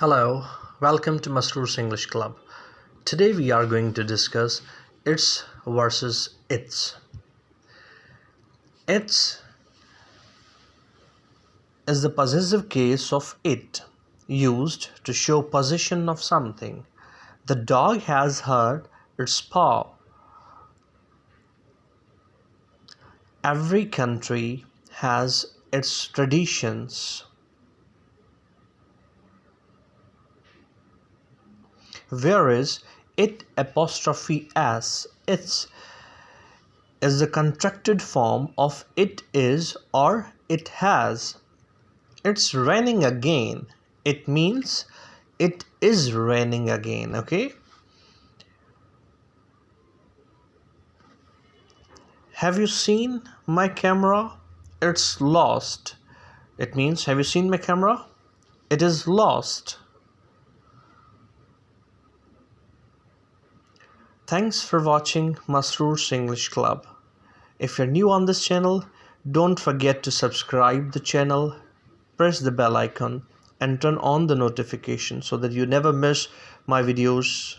Hello, welcome to Masroor's English Club. Today we are going to discuss its versus its. Its is the possessive case of it, used to show possession of something. The dog has hurt its paw. Every country has its traditions. Whereas it apostrophe s, its is the contracted form of it is or it has. It's raining again. It means it is raining again, okay? Have you seen my camera? It's lost. It means have you seen my camera? It is lost. Thanks for watching Masroor's English Club. If you're new on this channel, don't forget to subscribe the channel, press the bell icon and turn on the notification so that you never miss my videos.